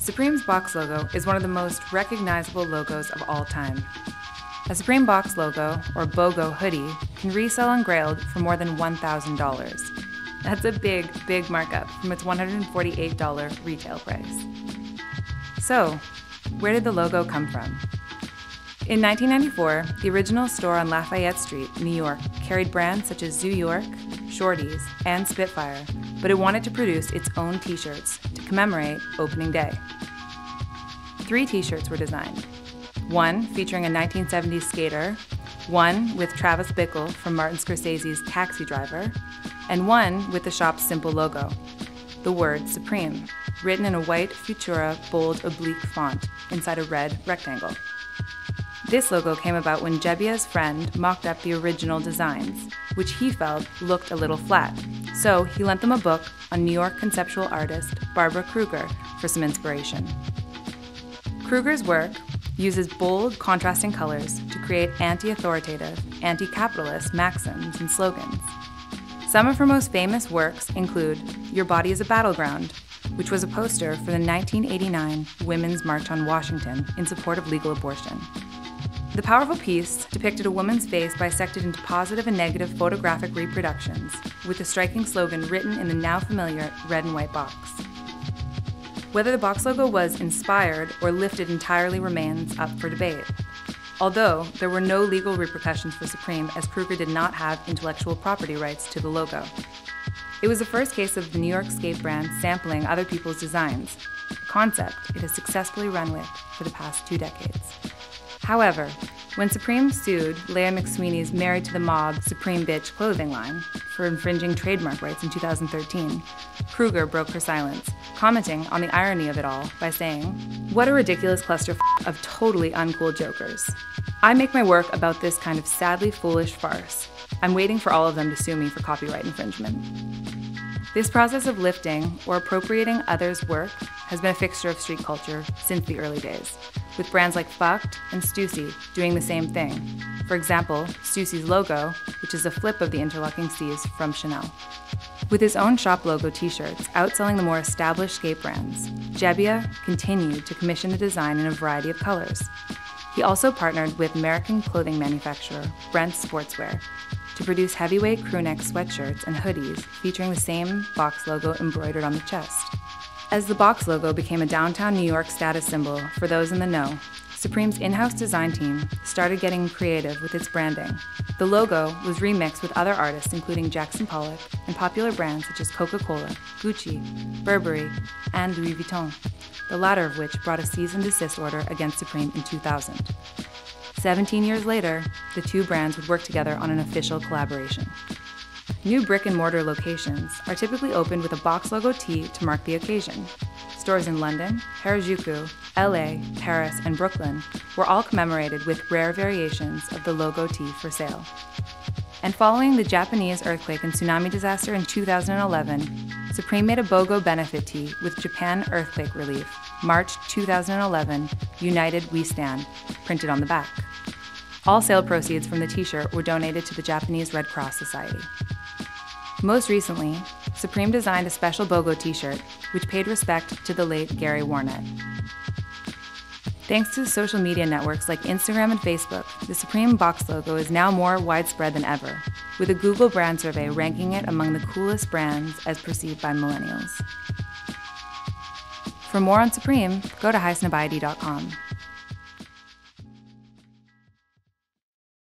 Supreme's box logo is one of the most recognizable logos of all time. A Supreme box logo, or BOGO hoodie, can resell on Grailed for more than $1,000. That's a big, big markup from its $148 retail price. So, where did the logo come from? In 1994, the original store on Lafayette Street, New York, carried brands such as Zoo York, Shorties, and Spitfire, but it wanted to produce its own t-shirts to commemorate opening day. 3 t-shirts were designed. One featuring a 1970s skater, one with Travis Bickle from Martin Scorsese's Taxi Driver, and one with the shop's simple logo, the word Supreme, written in a white Futura bold oblique font inside a red rectangle. This logo came about when Jebbia's friend mocked up the original designs, which he felt looked a little flat, so he lent them a book on New York conceptual artist Barbara Kruger for some inspiration. Kruger's work uses bold, contrasting colors to create anti-authoritative, anti-capitalist maxims and slogans. Some of her most famous works include Your Body is a Battleground, which was a poster for the 1989 Women's March on Washington in support of legal abortion. The powerful piece depicted a woman's face bisected into positive and negative photographic reproductions, with a striking slogan written in the now familiar red and white box. Whether the box logo was inspired or lifted entirely remains up for debate, although there were no legal repercussions for Supreme as Kruger did not have intellectual property rights to the logo. It was the first case of the New York skate brand sampling other people's designs, a concept it has successfully run with for the past 2 decades. However, when Supreme sued Leah McSweeney's Married to the Mob Supreme Bitch clothing line for infringing trademark rights in 2013, Kruger broke her silence, commenting on the irony of it all by saying, "What a ridiculous cluster of totally uncool jokers. I make my work about this kind of sadly foolish farce. I'm waiting for all of them to sue me for copyright infringement." This process of lifting or appropriating others' work has been a fixture of street culture since the early days, with brands like Fucked and Stussy doing the same thing. For example, Stussy's logo, which is a flip of the interlocking C's from Chanel. With his own shop logo t-shirts outselling the more established skate brands, Jebbia continued to commission the design in a variety of colors. He also partnered with American clothing manufacturer Brent's Sportswear to produce heavyweight crewneck sweatshirts and hoodies featuring the same box logo embroidered on the chest. As the box logo became a downtown New York status symbol for those in the know, Supreme's in-house design team started getting creative with its branding. The logo was remixed with other artists including Jackson Pollock and popular brands such as Coca-Cola, Gucci, Burberry, and Louis Vuitton, the latter of which brought a cease and desist order against Supreme in 2000. 17 years later, the 2 brands would work together on an official collaboration. New brick-and-mortar locations are typically opened with a box logo tee to mark the occasion. Stores in London, Harajuku, LA, Paris, and Brooklyn were all commemorated with rare variations of the logo tee for sale. And following the Japanese earthquake and tsunami disaster in 2011, Supreme made a BOGO benefit tee with Japan earthquake relief, March 2011, United We Stand, printed on the back. All sale proceeds from the t-shirt were donated to the Japanese Red Cross Society. Most recently, Supreme designed a special BOGO t-shirt, which paid respect to the late Gary Warnett. Thanks to social media networks like Instagram and Facebook, the Supreme box logo is now more widespread than ever, with a Google brand survey ranking it among the coolest brands as perceived by millennials. For more on Supreme, go to Highsnobiety.com.